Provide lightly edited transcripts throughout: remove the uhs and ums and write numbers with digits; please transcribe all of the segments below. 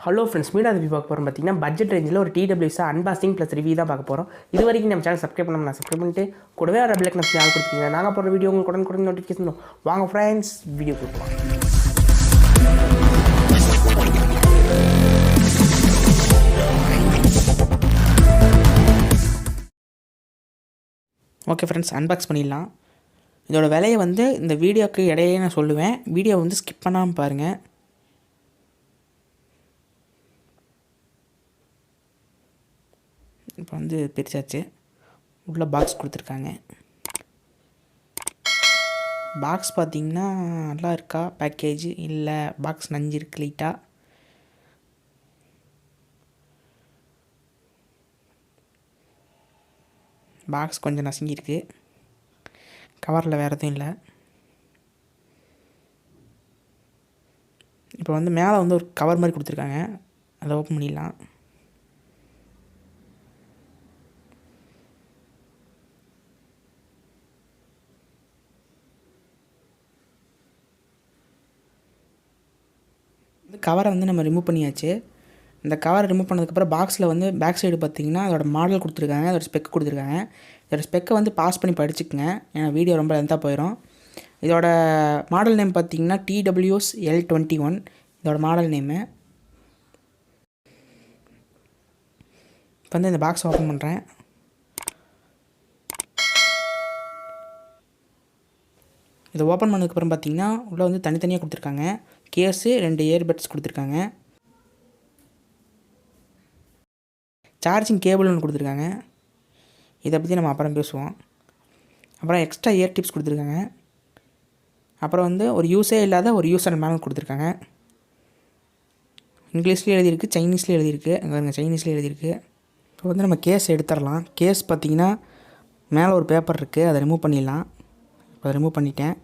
Hello friends, media review பார்க்க போகிறோம். பார்த்தீங்கன்னா பட்ஜெட் ரேஞ்சில் ஒரு TWS அன்பாக்சிங் ப்ளஸ் ரிவ்யூ தான் பார்க்க போகிறோம். இது வரைக்கும் நம்ம சேனல் சப்ஸ்கிரைப் பண்ணோம்னா சப்ஸ்கிரைப் பண்ணிட்டு கூடவே ஒரு பெல் ஐக்கன் ஆல் கொடுத்துருக்கீங்க. நாங்கள் போகிற வீடியோ உங்களுக்கு உடனே நோட்டிஃபிகேஷன் வரும். வாங்க ஃப்ரெண்ட்ஸ், வீடியோ கொடுப்போம். ஓகே ஃப்ரெண்ட்ஸ், அன்பாக்ஸ் பண்ணிடலாம். இதோட விலையை வந்து இந்த வீடியோக்கு இடையே நான் சொல்லுவேன். வீடியோ வந்து ஸ்கிப் பண்ணாமல் பாருங்கள். இப்போ வந்து பிரிச்சாச்சு. உள்ள பாக்ஸ் கொடுத்துருக்காங்க. பாக்ஸ் பார்த்திங்கன்னா நல்லா இருக்கா பேக்கேஜ், இல்லை பாக்ஸ் நஞ்சிருக்கு லைட்டாக. பாக்ஸ் கொஞ்சம் நசுங்கியிருக்கு. கவரில் வேறு எதுவும் இல்லை. இப்போ வந்து மேலே வந்து ஒரு கவர் மாதிரி கொடுத்துருக்காங்க. அதை ஓப்பன் பண்ணிடலாம். இந்த கவரை வந்து நம்ம ரிமூவ் பண்ணியாச்சு. இந்த கவரை ரிமூவ் பண்ணதுக்கப்புறம் பாக்ஸில் வந்து பேக் சைடு பார்த்திங்கன்னா அதோட மாடல் கொடுத்துருக்காங்க, அதோட ஸ்பெக் கொடுத்துருக்காங்க. இதோட ஸ்பெக்கை வந்து பாஸ் பண்ணி படிச்சுக்கங்க, ஏன்னா வீடியோ ரொம்ப லென்த்தாக போயிடும். இதோட மாடல் நேம் பார்த்திங்கன்னா TWS-L21 இதோட மாடல் நேமு. இப்போ வந்து இந்த பாக்ஸ் ஓப்பன் பண்ணுறேன். இதை ஓப்பன் பண்ணதுக்கப்புறம் பார்த்திங்கன்னா உள்ளே வந்து தனித்தனியாக கொடுத்துருக்காங்க. கேஸு, 2 இயர்பட்ஸ் கொடுத்துருக்காங்க. சார்ஜிங் கேபிள் ஒன்று கொடுத்துருக்காங்க. இதை பற்றி நம்ம அப்புறம் பேசுவோம். அப்புறம் எக்ஸ்ட்ரா இயர் டிப்ஸ் கொடுத்துருக்காங்க. அப்புறம் வந்து ஒரு யூஸே இல்லாத ஒரு யூசர் மேனுவல் கொடுத்துருக்காங்க. இங்கிலீஷ்லேயும் எழுதியிருக்கு, சைனீஸ்லேயும் எழுதியிருக்கு. அங்கே சைனீஸ்லேயும் எழுதியிருக்கு. இப்போ வந்து நம்ம கேஸ் எடுத்துடலாம். கேஸ் பார்த்திங்கன்னா மேலே ஒரு பேப்பர் இருக்குது, அதை ரிமூவ் பண்ணிடலாம். இப்போ அதை ரிமூவ் பண்ணிட்டேன்.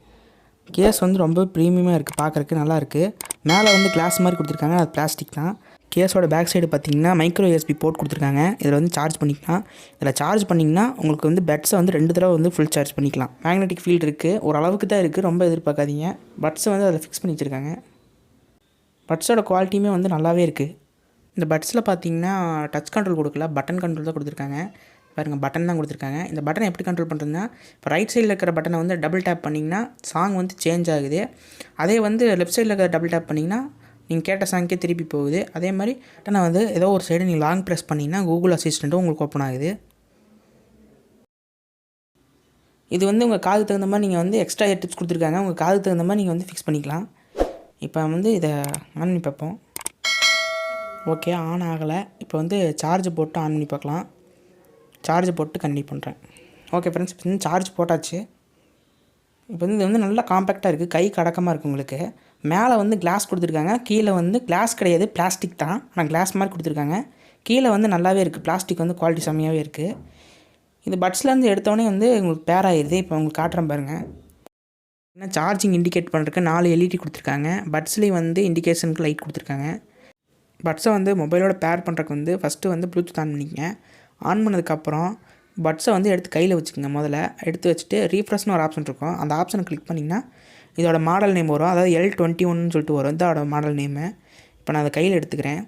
கேஸ் வந்து ரொம்ப ப்ரீமியமாக இருக்குது, பார்க்குறக்கு நல்லா இருக்குது. மேலே வந்து கிளாஸ் மாதிரி கொடுத்துருக்காங்க, அது பிளாஸ்டிக் தான். கேஸோட பேக் சைடு பார்த்திங்கன்னா மைக்ரோ USB போர்ட் கொடுத்துருக்காங்க. இதில் வந்து சார்ஜ் பண்ணிக்கலாம். இதில் சார்ஜ் பண்ணிங்கன்னா உங்களுக்கு வந்து பட்ஸை வந்து 2 தடவை வந்து ஃபுல் சார்ஜ் பண்ணிக்கலாம். மேக்னெட்டிக் ஃபீல்டு இருக்குது, ஒரு அளவுக்கு தான் இருக்குது, ரொம்ப எதிர்பார்க்காதீங்க. பட்ஸை வந்து அதில் ஃபிக்ஸ் பண்ணி வச்சுருக்காங்க. பட்ஸோட குவாலிட்டியுமே வந்து நல்லாவே இருக்குது. இந்த பட்ஸில் பார்த்திங்கன்னா டச் கண்ட்ரோல் கொடுக்கல, பட்டன் கண்ட்ரோல் தான் கொடுத்துருக்காங்க. பாருங்கள், பட்டன் தான் கொடுத்துருக்காங்க. இந்த பட்டனை எப்படி கண்ட்ரோல் பண்ணுறதுன்னா, இப்போ ரைட் சைடில் இருக்கிற பட்டனை வந்து டபுள் டேப் பண்ணிங்கன்னா சாங் வந்து சேஞ்ச் ஆகுது. அதே வந்து லெஃப்ட் சைடில் இருக்கிற டபுள் டேப் பண்ணிங்கன்னா நீங்கள் கேட்ட சாங்கே திருப்பி போகுது. அதே மாதிரி பட்டனை வந்து ஏதோ ஒரு சைடு நீங்கள் லாங் ப்ரெஸ் பண்ணிங்கன்னா கூகுள் அசிஸ்டண்ட்டும் உங்களுக்கு ஓப்பன் ஆகுது. இது வந்து உங்கள் காதுக்கு தகுந்த மாதிரி நீங்கள் வந்து எக்ஸ்ட்ரா இயர் டிப்ஸ் கொடுத்துருக்காங்க. உங்கள் காதுக்கு தகுந்த மாதிரி நீங்கள் வந்து ஃபிக்ஸ் பண்ணிக்கலாம். இப்போ வந்து இதை ஆன் பண்ணி பார்ப்போம். ஓகே, ஆன் ஆகலை. இப்போ வந்து சார்ஜ் போட்டு ஆன் பண்ணி பார்க்கலாம். சார்ஜ் போட்டு கண்டினியூ பண்ணுறேன். ஓகே ஃப்ரெண்ட்ஸ், இப்போ வந்து சார்ஜ் போட்டாச்சு. இப்போ வந்து இது வந்து நல்லா காம்பேக்டாக இருக்குது, கை கடக்கமாக இருக்குது உங்களுக்கு. மேலே வந்து கிளாஸ் கொடுத்துருக்காங்க, கீழே வந்து கிளாஸ் கிடையாது, பிளாஸ்டிக் தான். ஆனால் கிளாஸ் மாதிரி கொடுத்துருக்காங்க. கீழே வந்து நல்லாவே இருக்குது, பிளாஸ்டிக் வந்து குவாலிட்டி செம்மையாகவே இருக்குது. இது பட்ஸ்லேருந்து எடுத்தோடனே வந்து உங்களுக்கு பேர் ஆகிடுது. இப்போ உங்களுக்கு காட்டுறேன் பாருங்கள். ஏன்னா சார்ஜிங் இண்டிகேட் பண்ணுறதுக்கு 4 LED கொடுத்துருக்காங்க. பட்ஸ்லேயும் வந்து இண்டிகேஷனுக்கு லைட் கொடுத்துருக்காங்க. பட்ஸை வந்து மொபைலோட பேர் பண்ணுறதுக்கு வந்து ஃபஸ்ட்டு வந்து ப்ளூடூத் ஆன் பண்ணிக்கங்க. ஆன் பண்ணதுக்கப்புறம் பட்ஸை வந்து எடுத்து கையில் வச்சுக்கோங்க. முதல்ல எடுத்து வச்சுட்டு ரீஃப்ரெஷ்னு ஒரு ஆப்ஷன் இருக்கும், அந்த ஆப்ஷனை கிளிக் பண்ணிங்கன்னா இதோட மாடல் நேம் வரும். அதாவது L21 சொல்லிட்டு வரும், இதோட மாடல் நேமு. இப்போ நான் அதை கையில் எடுத்துக்கிறேன்.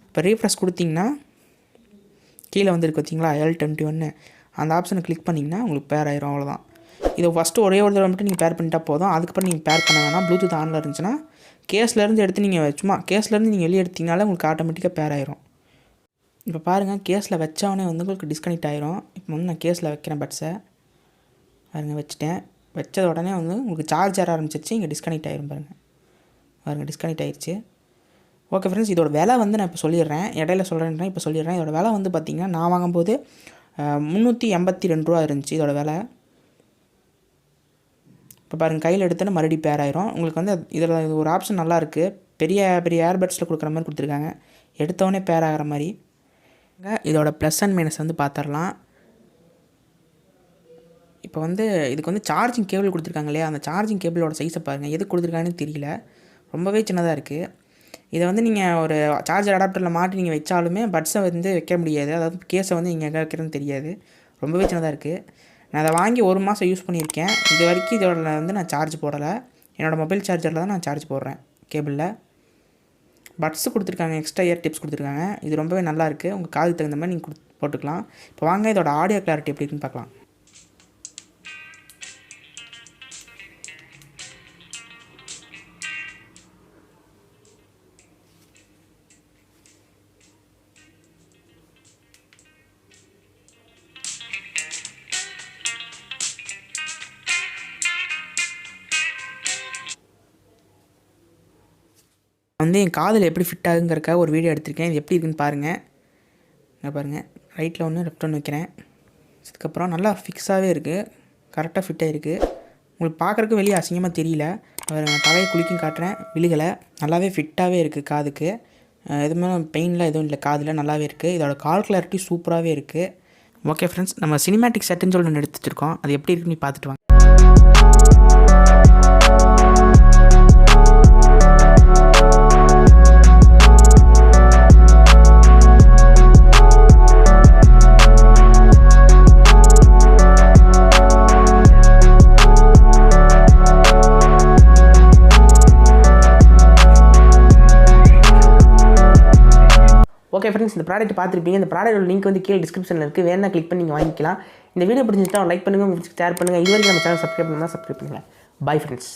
இப்போ ரீஃப்ரெஷ் கொடுத்திங்கன்னா கீழே வந்துருக்கு பார்த்தீங்களா, L21. அந்த ஆப்ஷனை கிளிக் பண்ணிங்கன்னா உங்களுக்கு பேர் ஆயிரும். அவ்வளோதான். இதை ஃபஸ்ட்டு ஒரே ஒரு தடவை மட்டும் நீங்கள் பேர் பண்ணிட்டா போதும். அதுக்கப்புறம் நீங்கள் பேர் பண்ண வேணாம். ப்ளூடூத் ஆனில் இருந்துச்சுன்னா கேஸ்லேருந்து எடுத்து நீங்கள் சும்மா கேஸ்லேருந்து நீங்கள் வெளியே எடுத்திங்கனாலே உங்களுக்கு ஆட்டோமேட்டிக்காக பேர் ஆயிரும். இப்போ பாருங்கள், கேஸில் வச்சவொடனே வந்து உங்களுக்கு டிஸ்கனெக்ட் ஆயிரும். இப்போ வந்து நான் கேஸில் வைக்கிறேன் பட்ஸை. பாருங்கள், வச்சுட்டேன். வச்சத உடனே வந்து உங்களுக்கு சார்ஜ் ஏற ஆரம்பிச்சிருச்சு, இங்கே டிஸ்கனெக்ட் ஆயிரும். பாருங்கள் டிஸ்கனெக்ட் ஆயிடுச்சு. ஓகே ஃப்ரெண்ட்ஸ், இதோட விலை வந்து நான் இப்போ சொல்லிடுறேன். இடையில சொல்கிறேன், இப்போ சொல்லிடுறேன். இதோட விலை வந்து பார்த்திங்கன்னா நான் வாங்கும்போது 382 ரூபா இருந்துச்சு இதோட விலை. இப்போ பாருங்கள், கையில் எடுத்தோன்னே மறுபடியும் பேர் ஆயிரும். உங்களுக்கு வந்து இதில் ஒரு ஆப்ஷன் நல்லாயிருக்கு, பெரிய பெரிய ஏர்பட்ஸில் கொடுக்குற மாதிரி கொடுத்துருக்காங்க, எடுத்தோடனே பேர் ஆகிற மாதிரி. இதோட ப்ளஸ் அண்ட் மைனஸ் வந்து பார்த்துடலாம். இப்போ வந்து இதுக்கு வந்து சார்ஜிங் கேபிள் கொடுத்துருக்காங்க இல்லையா, அந்த சார்ஜிங் கேபிளோட சைஸை பாருங்கள். எது கொடுத்துருக்காங்கன்னு தெரியல, ரொம்பவே சின்னதாக இருக்குது. இதை வந்து நீங்கள் ஒரு சார்ஜர் அடாப்டரில் மாட்டி நீங்கள் வச்சாலுமே பட்ஸை வந்து வைக்க முடியாது. அதாவது கேஸை வந்து நீங்கள் எங்கே வைக்கிறதுன்னு தெரியாது. ரொம்பவே சின்னதாக இருக்குது. நான் அதை வாங்கி 1 மாதம் யூஸ் பண்ணியிருக்கேன். இது வரைக்கும் இதோட வந்து நான் சார்ஜ் போடலை. என்னோடய மொபைல் சார்ஜரில் தான் நான் சார்ஜ் போடுறேன் கேபிளில். பட்ஸு கொடுத்துருக்காங்க, எக்ஸ்ட்ரா இயர் டிப்ஸ் கொடுத்துருக்காங்க. இது ரொம்பவே நல்லாயிருக்கு. உங்கள் காதுக்கு தகுந்த மாதிரி நீங்கள் போட்டுக்கலாம். இப்போ வாங்க இதோட ஆடியோ கிளாரிட்டி எப்படி இருக்குன்னு பார்க்கலாம். வந்து என் காதில் எப்படி ஃபிட் ஆகுங்கிறக்காக ஒரு வீடியோ எடுத்திருக்கேன். இது எப்படி இருக்குன்னு பாருங்கள். இங்கே பாருங்கள், ரைட்டில் ஒன்று லெஃப்ட் ஒன்று வைக்கிறேன். அதுக்கப்புறம் நல்லா ஃபிக்ஸாகவே இருக்குது, கரெக்டாக ஃபிட் ஆகிருக்கு. உங்களுக்கு பார்க்குறக்கு வெளியே அசிங்கமாக தெரியல. நான் தலையை குளிக்கும் காட்டுறேன், விழுகலை, நல்லாவே ஃபிட்டாகவே இருக்குது காதுக்கு. எதுவுமே பெயின்லாம் எதுவும் இல்லை, காதில் நல்லாவே இருக்குது. இதோட கால் கிளாரிட்டி சூப்பராகவே இருக்குது. ஓகே ஃப்ரெண்ட்ஸ், நம்ம சினிமேட்டிக் செட்டுன்னு சொல்லி ஒன்று எடுத்துகிட்டு இருக்கோம். அது எப்படி இருக்குன்னு பார்த்துட்டு வாங்க. ஓகே ஃப்ரெண்ட்ஸ், இந்த ப்ராடக்ட் பார்த்துருப்பீங்க. இந்த ப்ராடக்ட்டோட லிங்க் வந்து கீழே டிஸ்கிரிப்ஷனில் இருக்குது. வேணா கிளிக் பண்ணி நீங்கள் வாங்கிக்கலாம். இந்த வீடியோ பிடிச்சிருந்தா லைக் பண்ணுங்கள், உங்களுக்கு ஷேர் பண்ணுங்கள். இது வரைக்கும் நம்ம சேனல் சப்ஸ்கிரைப் பண்ணுங்கள். Bye friends.